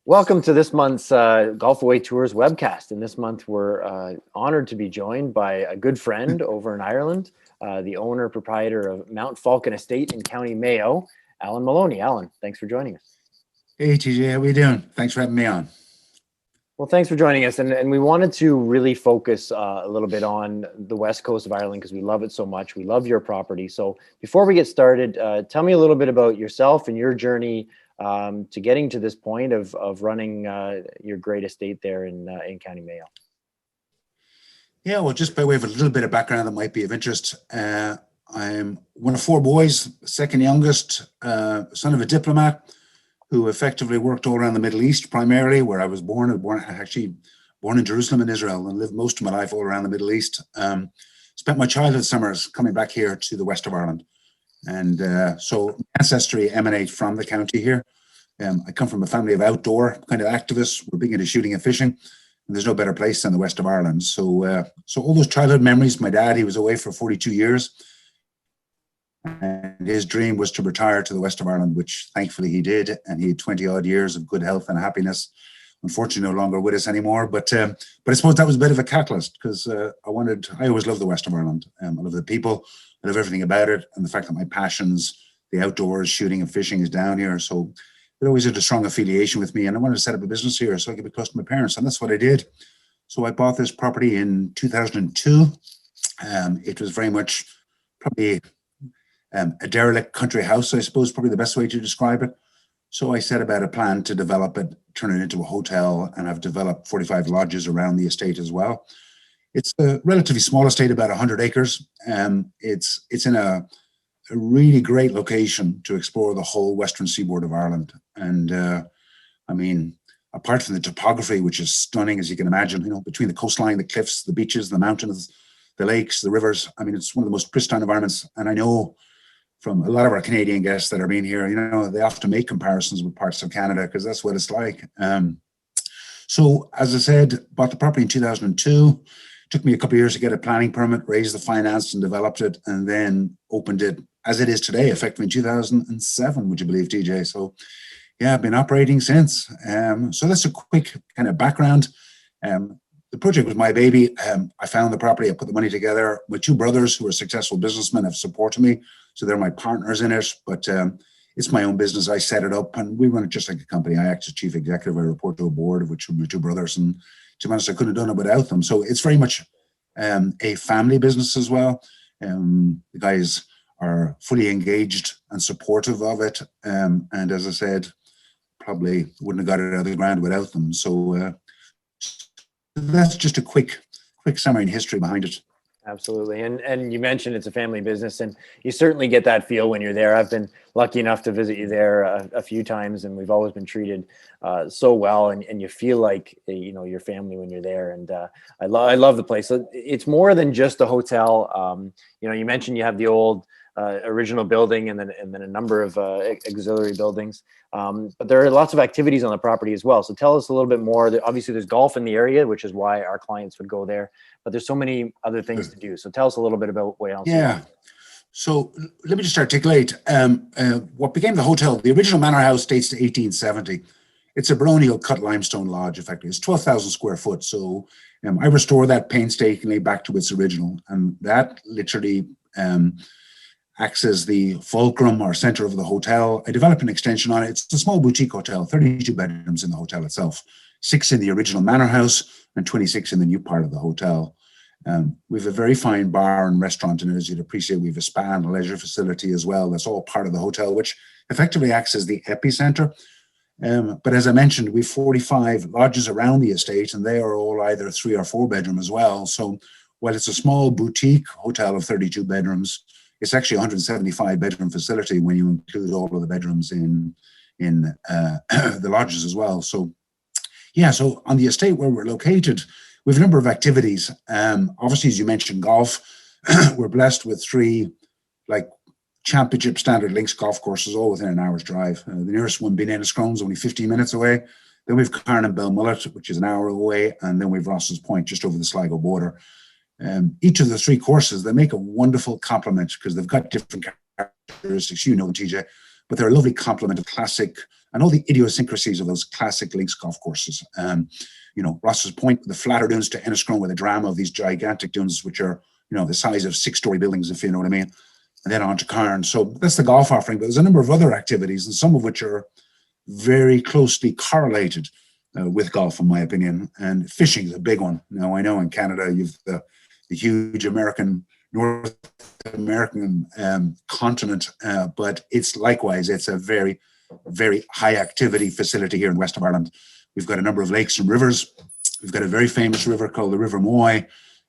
Welcome to this month's Golf Away Tours Webcast. And this month, we're honored to be joined by a good friend over in Ireland, the owner proprietor of Mount Falcon Estate in County Mayo, Alan Maloney. Alan, thanks for joining us. Hey, TJ, how are you doing? Thanks for having me on. Well, thanks for joining us. And we wanted to really focus a little bit on the west coast of Ireland because we love it so much. We love your property. So before we get started, tell me a little bit about yourself and your journey to getting to this point of running your great estate there in County Mayo. Yeah, well, just by way of a little bit of background that might be of interest, I'm one of four boys, second youngest, son of a diplomat who effectively worked all around the Middle East, primarily where I was born. Actually born in Jerusalem in Israel and lived most of my life all around the Middle East. Spent my childhood summers coming back here to the west of Ireland. And so ancestry emanate from the county here. I come from a family of outdoor kind of activists. We're big into shooting and fishing, and there's no better place than the west of Ireland. So all those childhood memories, my dad, he was away for 42 years. And his dream was to retire to the west of Ireland, which thankfully he did. And he had 20 odd years of good health and happiness. Unfortunately, no longer with us anymore. But I suppose that was a bit of a catalyst because I always loved the west of Ireland. I love the people, I love everything about it. And the fact that my passions, the outdoors, shooting and fishing is down here. So it always had a strong affiliation with me. And I wanted to set up a business here so I could be close to my parents. And that's what I did. So I bought this property in 2002. It was very much probably a derelict country house, I suppose, probably the best way to describe it. So I set about a plan to develop it, turn it into a hotel, and I've developed 45 lodges around the estate as well. It's a relatively small estate, about 100 acres. It's in a really great location to explore the whole western seaboard of Ireland. And I mean, apart from the topography, which is stunning, as you can imagine, between the coastline, the cliffs, the beaches, the mountains, the lakes, the rivers. I mean, it's one of the most pristine environments. And I know from a lot of our Canadian guests that are being here, they often make comparisons with parts of Canada because that's what it's like. So as I said, bought the property in 2002. Took me a couple of years to get a planning permit, raise the finance and developed it, and then opened it as it is today, effectively in 2007, would you believe, TJ? So yeah, I've been operating since. So that's a quick kind of background. The project was my baby. I found the property, I put the money together. My two brothers, who are successful businessmen, have supported me. So they're my partners in it, but it's my own business. I set it up and we run it just like a company. I act as chief executive. I report to a board, of which are my two brothers. And to be honest, I couldn't have done it without them. So it's very much a family business as well. The guys are fully engaged and supportive of it. And as I said, probably wouldn't have got it out of the ground without them. So that's just a quick summary and history behind it. Absolutely. And you mentioned it's a family business, and you certainly get that feel when you're there. I've been lucky enough to visit you there a few times, and we've always been treated so well, and you feel like, your family when you're there. And I love the place. It's more than just a hotel. You mentioned you have the old original building and then a number of auxiliary buildings. But there are lots of activities on the property as well. So tell us a little bit more. Obviously, there's golf in the area, which is why our clients would go there. But there's so many other things to do. So tell us a little bit about what else. Yeah. So let me just articulate what became the hotel. The original manor house dates to 1870. It's a baronial cut limestone lodge, effectively. It's 12,000 square foot. So I restore that painstakingly back to its original. And that literally acts as the fulcrum or center of the hotel. I developed an extension on it. It's a small boutique hotel, 32 bedrooms in the hotel itself, 6 in the original manor house and 26 in the new part of the hotel. We have a very fine bar and restaurant in it, as you'd appreciate. We have a spa and a leisure facility as well. That's all part of the hotel, which effectively acts as the epicenter. But as I mentioned, we have 45 lodges around the estate, and they are all either 3 or 4 bedroom as well. So while it's a small boutique hotel of 32 bedrooms, it's actually a 175 bedroom facility when you include all of the bedrooms in the lodges as well. So yeah, so on the estate where we're located, we have a number of activities. Obviously, as you mentioned, golf. We're blessed with 3 championship standard links golf courses, all within an hour's drive. The nearest one being Enniscrone is only 15 minutes away. Then we've Carn and Belmullet, which is an hour away, and then we've Ross's Point, just over the Sligo border. Each of the 3 courses, they make a wonderful complement because they've got different characteristics, TJ, but they're a lovely complement of classic and all the idiosyncrasies of those classic links golf courses. Ross's Point, the flatter dunes, to Enniscrone with a drama of these gigantic dunes, which are, the size of 6-story buildings, if you know what I mean. And then on to Cairn. So that's the golf offering, but there's a number of other activities, and some of which are very closely correlated with golf, in my opinion. And fishing is a big one. Now, I know in Canada, you've the huge North American continent, but it's a very, very high activity facility here in west of Ireland. We've got a number of lakes and rivers. We've got a very famous river called the River Moy,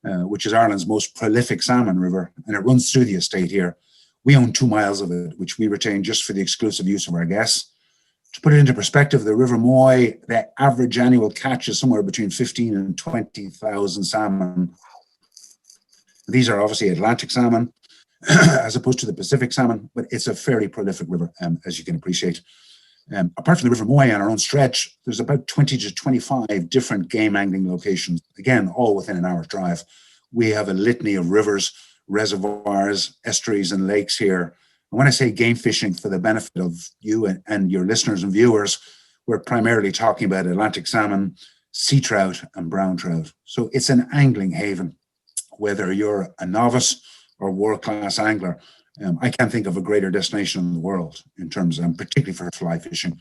which is Ireland's most prolific salmon river, and it runs through the estate here. We own 2 miles of it, which we retain just for the exclusive use of our guests. To put it into perspective, the River Moy, the average annual catch is somewhere between 15 and 20,000 salmon. These are obviously Atlantic salmon, as opposed to the Pacific salmon, but it's a fairly prolific river, as you can appreciate. Apart from the River Moy on our own stretch, there's about 20 to 25 different game angling locations, again, all within an hour's drive. We have a litany of rivers, reservoirs, estuaries, and lakes here. And when I say game fishing, for the benefit of you and your listeners and viewers, we're primarily talking about Atlantic salmon, sea trout, and brown trout. So it's an angling haven. Whether you're a novice or world-class angler, I can't think of a greater destination in the world in terms of, particularly for fly fishing.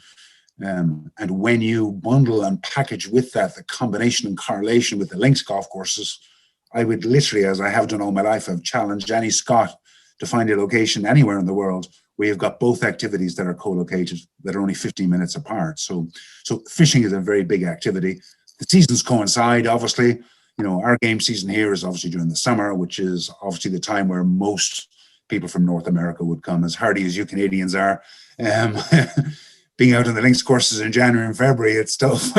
And when you bundle and package with that the combination and correlation with the links golf courses, I would literally, as I have done all my life, I've challenged any Scot to find a location anywhere in the world where you've got both activities that are co-located, that are only 15 minutes apart. So fishing is a very big activity. The seasons coincide, obviously. Our game season here is obviously during the summer, which is obviously the time where most people from North America would come, as hardy as you Canadians are. Being out on the links courses in January and February, it's tough.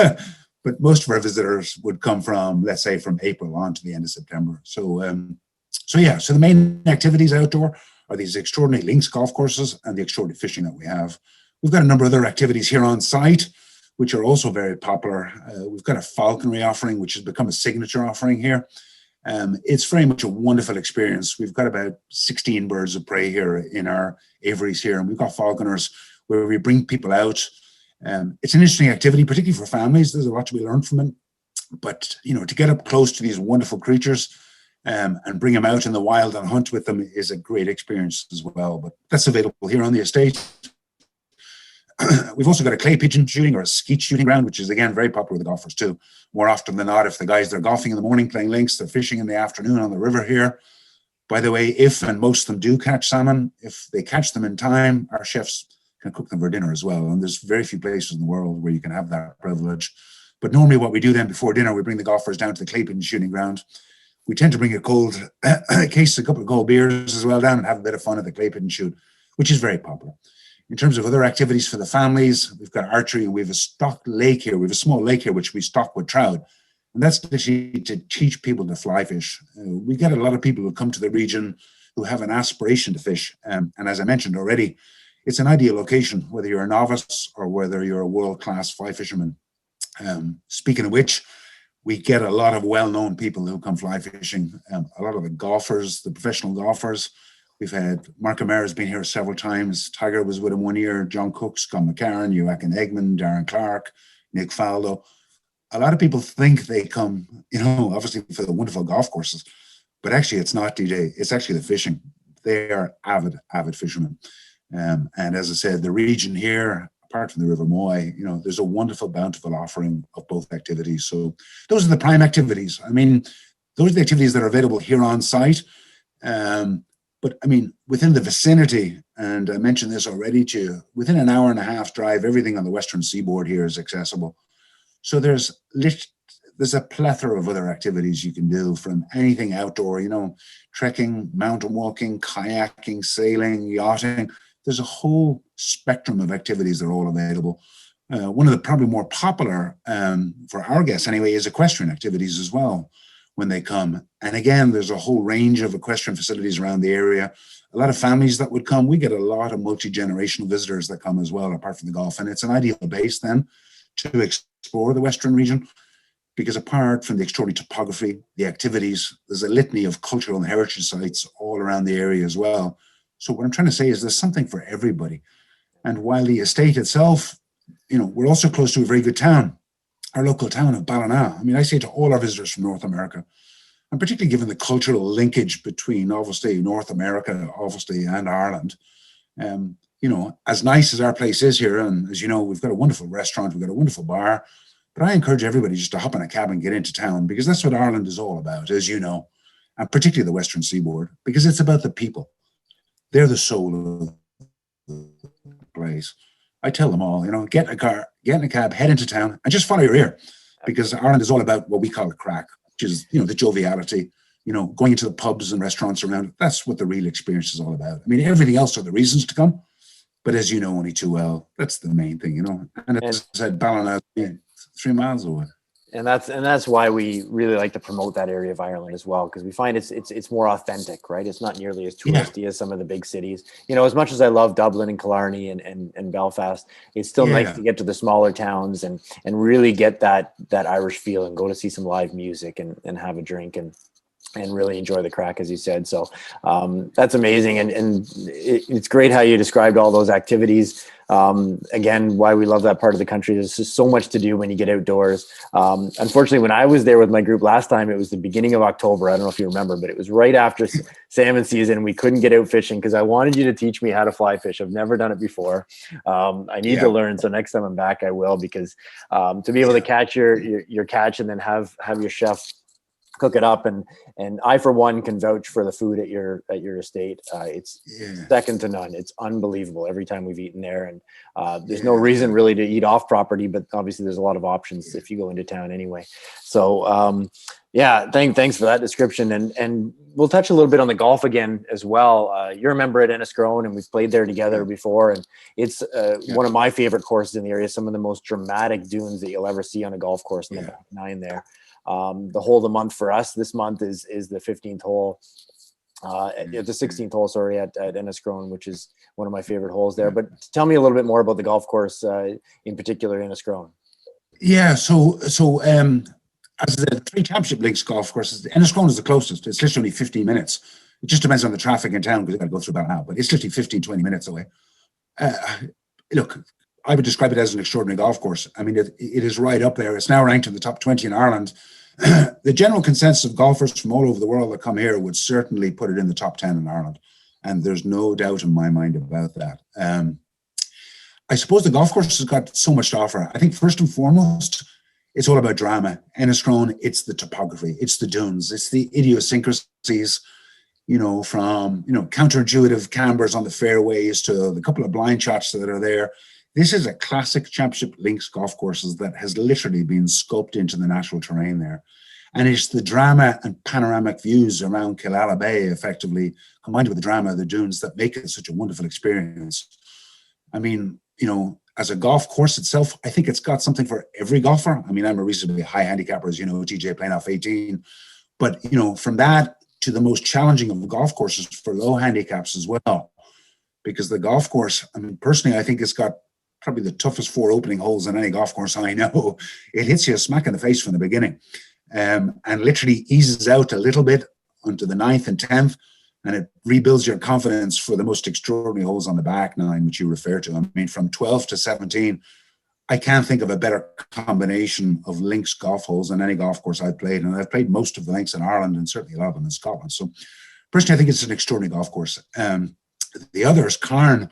But most of our visitors would come from, let's say, from April on to the end of September. So the main activities outdoor are these extraordinary links golf courses and the extraordinary fishing that we have. We've got a number of other activities here on site, which are also very popular. We've got a falconry offering, which has become a signature offering here. It's very much a wonderful experience. We've got about 16 birds of prey here in our aviaries here, and we've got falconers where we bring people out. It's an interesting activity, particularly for families. There's a lot to be learned from it. But, to get up close to these wonderful creatures and bring them out in the wild and hunt with them is a great experience as well. But that's available here on the estate. We've also got a clay pigeon shooting or a skeet shooting ground, which is, again, very popular with the golfers too. More often than not, if the guys, they're golfing in the morning, playing links, they're fishing in the afternoon on the river here. By the way, if, and most of them do catch salmon, if they catch them in time, our chefs can cook them for dinner as well. And there's very few places in the world where you can have that privilege. But normally what we do then before dinner, we bring the golfers down to the clay pigeon shooting ground. We tend to bring a couple of cold beers as well down and have a bit of fun at the clay pigeon shoot, which is very popular. In terms of other activities for the families, we've got archery, and we have a stocked lake here. We have a small lake here, which we stock with trout. And that's literally to teach people to fly fish. We get a lot of people who come to the region who have an aspiration to fish. And as I mentioned already, it's an ideal location, whether you're a novice or whether you're a world-class fly fisherman. Speaking of which, we get a lot of well-known people who come fly fishing. A lot of the golfers, the professional golfers. We've had Mark O'Meara has been here several times. Tiger was with him 1 year. John Cook, Scott McCarron, Joachim Eggman, Darren Clark, Nick Faldo. A lot of people think they come, obviously for the wonderful golf courses, but actually it's not, DJ. It's actually the fishing. They are avid fishermen. And as I said, the region here, apart from the River Moy, there's a wonderful, bountiful offering of both activities. So those are the prime activities. I mean, those are the activities that are available here on site. But I mean, within the vicinity, and I mentioned this already to you, within an hour and a half drive, everything on the western seaboard here is accessible. So there's a plethora of other activities you can do, from anything outdoor, trekking, mountain walking, kayaking, sailing, yachting. There's a whole spectrum of activities that are all available. One of the probably more popular, for our guests anyway, is equestrian activities as well when they come. And again, there's a whole range of equestrian facilities around the area. A lot of families that would come. We get a lot of multi-generational visitors that come as well, apart from the golf. And it's an ideal base then to explore the Western region, because apart from the extraordinary topography, the activities, there's a litany of cultural and heritage sites all around the area as well. So what I'm trying to say is there's something for everybody. And while the estate itself we're also close to a very good town, our local town of Ballina. I mean, I say to all our visitors from North America, and particularly given the cultural linkage between, obviously, North America, obviously, and Ireland, as nice as our place is here, and as you know, we've got a wonderful restaurant, we've got a wonderful bar, but I encourage everybody just to hop in a cab and get into town, because that's what Ireland is all about, as you know, and particularly the Western Seaboard, because it's about the people. They're the soul of the place. I tell them all, get in a car, get in a cab, head into town, and just follow your ear, because Ireland is all about what we call a crack, which is, the joviality, going into the pubs and restaurants around. That's what the real experience is all about. I mean, everything else are the reasons to come, but as you know only too well, that's the main thing, And as I said, Ballina, 3 miles away. And that's why we really like to promote that area of Ireland as well, because we find it's more authentic, right? It's not nearly as touristy as some of the big cities. As much as I love Dublin and Killarney and Belfast, it's still nice to get to the smaller towns and really get that Irish feel and go to see some live music and have a drink and really enjoy the crack, as you said. So that's amazing. And it's great how you described all those activities. Again, why we love that part of the country. There's just so much to do when you get outdoors. Unfortunately, when I was there with my group last time, it was the beginning of October. I don't know if you remember, but it was right after salmon season. We couldn't get out fishing because I wanted you to teach me how to fly fish. I've never done it before. I need to learn. So next time I'm back, I will, because to be able to catch your catch and then have your chef cook it up, and I for one can vouch for the food at your estate. It's second to none. It's unbelievable every time we've eaten there, and there's no reason really to eat off property, but obviously there's a lot of options if you go into town anyway. So thanks for that description, and we'll touch a little bit on the golf again as well. You're a member at Enniscrone, and we've played there together before, and it's one of my favorite courses in the area. Some of the most dramatic dunes that you'll ever see on a golf course in the back nine there. The hole of the month for us this month is the 15th hole, the 16th hole, sorry, at Enniscrone, which is one of my favorite holes there. But tell me a little bit more about the golf course, in particular, Enniscrone. Yeah, so as the 3 championship links golf courses, Enniscrone is the closest. It's literally 15 minutes. It just depends on the traffic in town, because you've got to go through about now, but it's literally 15, 20 minutes away. Look, I would describe it as an extraordinary golf course. I mean, it is right up there. It's now ranked in the top 20 in Ireland. The general consensus of golfers from all over the world that come here would certainly put it in the top 10 in Ireland. And there's no doubt in my mind about that. I suppose the golf course has got so much to offer. I think first and foremost, it's all about drama. Enniscrone, it's the topography, it's the dunes, it's the idiosyncrasies, from, counterintuitive cambers on the fairways to the couple of blind shots that are there. This is a classic championship links golf courses that has literally been scoped into the natural terrain there. And it's the drama and panoramic views around Killala Bay, effectively, combined with the drama of the dunes, that make it such a wonderful experience. I mean, as a golf course itself, I think it's got something for every golfer. I mean, I'm a reasonably high handicapper, as you know, TJ, playing off 18. But, from that to the most challenging of golf courses for low handicaps as well. Because the golf course, I mean, personally, I think it's got probably the toughest 4 opening holes in any golf course I know. It hits you a smack in the face from the beginning, and literally eases out a little bit onto the 9th and 10th, and it rebuilds your confidence for the most extraordinary holes on the back nine, which you refer to. I mean, from 12 to 17, I can't think of a better combination of links golf holes than any golf course I've played, and I've played most of the links in Ireland and certainly a lot of them in Scotland. So personally, I think it's an extraordinary golf course. The other is Carn.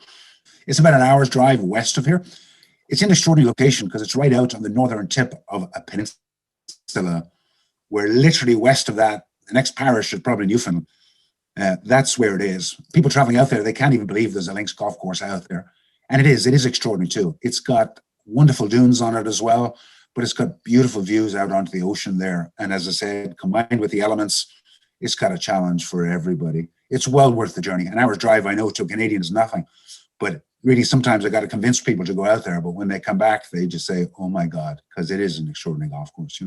It's about an hour's drive west of here. It's an extraordinary location because it's right out on the northern tip of a peninsula, where literally west of that, the next parish is probably Newfoundland. That's where it is. People traveling out there, they can't even believe there's a links golf course out there. And it is extraordinary too. It's got wonderful dunes on it as well, but it's got beautiful views out onto the ocean there. And as I said, combined with the elements, it's got a challenge for everybody. It's well worth the journey. An hour's drive, I know, to a Canadian is nothing, but really sometimes I got to convince people to go out there. But when they come back, they just say, oh my God, because it is an extraordinary golf course,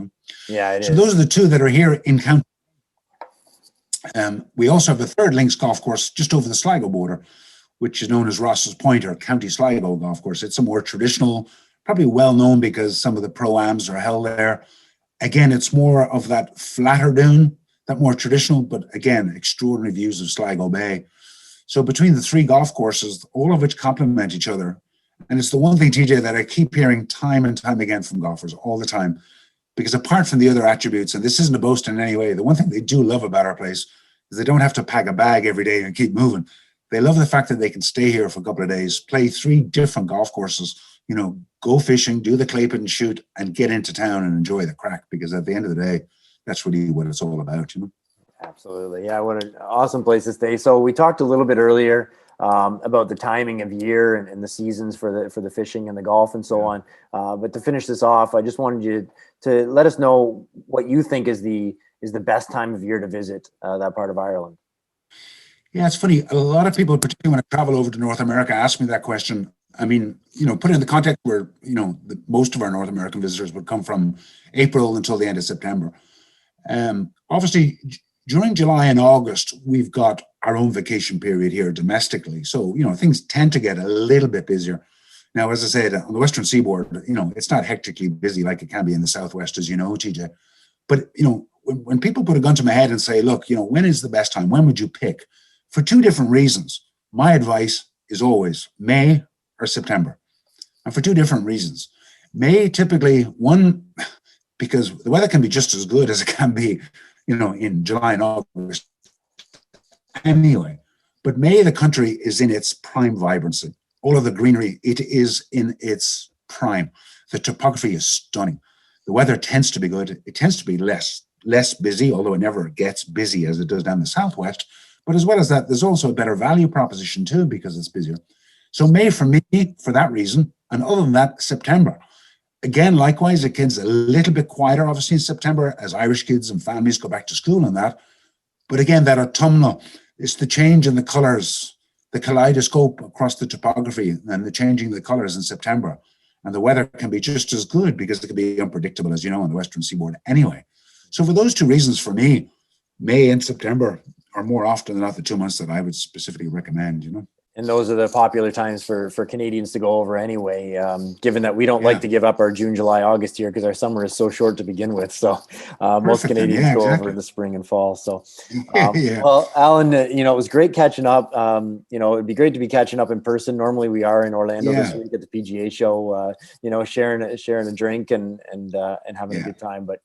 Yeah, it is. So those are the 2 that are here in County. We also have a third links golf course just over the Sligo border, which is known as Ross's Point, or County Sligo Golf Course. It's a more traditional, probably well known because some of the pro-ams are held there. Again, it's more of that flatter dune, that more traditional, but again, extraordinary views of Sligo Bay. So between the 3 golf courses, all of which complement each other, And it's the one thing, TJ, that I keep hearing time and time again from golfers all the time, because apart from the other attributes, and this isn't a boast in any way, the one thing they do love about our place is they don't have to pack a bag every day and keep moving. They love the fact that they can stay here for a couple of days, play 3 different golf courses, you know, go fishing, do the clay pit and shoot, and get into town and enjoy the crack. Because at the end of the day, that's really what it's all about, you know. Absolutely. Yeah, what an awesome place to stay. So we talked a little bit earlier about the timing of year and the seasons for the fishing and the golf and so on. But to finish this off, I just wanted you to let us know what you think is the best time of year to visit that part of Ireland. Yeah, it's funny. A lot of people, particularly when I travel over to North America, ask me that question. I mean, you know, put it in the context where, you know, most of our North American visitors would come from April until the end of September. Obviously, during July and August, we've got our own vacation period here domestically. So, you know, things tend to get a little bit busier. Now, as I said, on the Western Seaboard, you know, it's not hectically busy like it can be in the Southwest, as you know, TJ. But, you know, when people put a gun to my head and say, look, you know, when is the best time? When would you pick? For 2 different reasons. My advice is always May or September. And for 2 different reasons. May, typically, one, because the weather can be just as good as it can be, you know, in July and August anyway. But May, the country is in its prime vibrancy. All of the greenery, it is in its prime. The topography is stunning. The weather tends to be good. It tends to be less busy, although it never gets busy as it does down the Southwest. But as well as that, there's also a better value proposition too, because it's busier. So May for me, for that reason, and other than that, September. Again, likewise, it gets a little bit quieter, obviously, in September, as Irish kids and families go back to school and that. But again, that autumnal, it's the change in the colors, the kaleidoscope across the topography and the changing the colors in September. And the weather can be just as good because it can be unpredictable, as you know, on the Western Seaboard anyway. So for those 2 reasons, for me, May and September are more often than not the 2 months that I would specifically recommend, you know. And those are the popular times for Canadians to go over anyway, given that we don't like to give up our June, July, August here because our summer is so short to begin with. So most Canadians go over in the spring and fall. So, well, Alan, you know, it was great catching up. You know, it'd be great to be catching up in person. Normally we are in Orlando this week at the PGA show, you know, sharing a drink and having a good time. But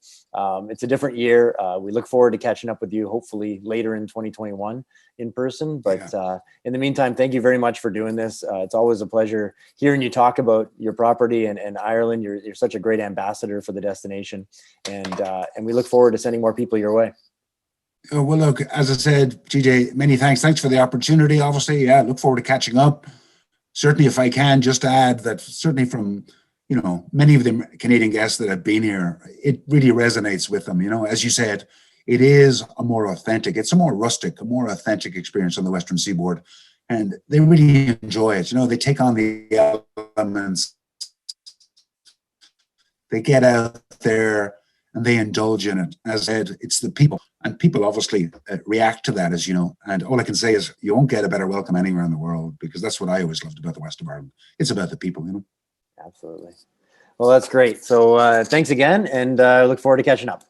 it's a different year. We look forward to catching up with you hopefully later in 2021 in person. But in the meantime, thank you very much for doing this. It's always a pleasure hearing you talk about your property and Ireland. You're such a great ambassador for the destination, and we look forward to sending more people your way. Well, look, as I said, TJ, many thanks. Thanks for the opportunity. Obviously, look forward to catching up. Certainly, if I can, just add that certainly from, you know, many of the Canadian guests that have been here, it really resonates with them. You know, as you said, it is a more authentic, it's a more rustic, a more authentic experience on the Western Seaboard. And they really enjoy it. You know, they take on the elements. They get out there and they indulge in it. As I said, it's the people. And people obviously react to that, as you know. And all I can say is you won't get a better welcome anywhere in the world, because that's what I always loved about the West of Ireland. It's about the people, you know. Absolutely. Well, that's great. So thanks again, and I look forward to catching up.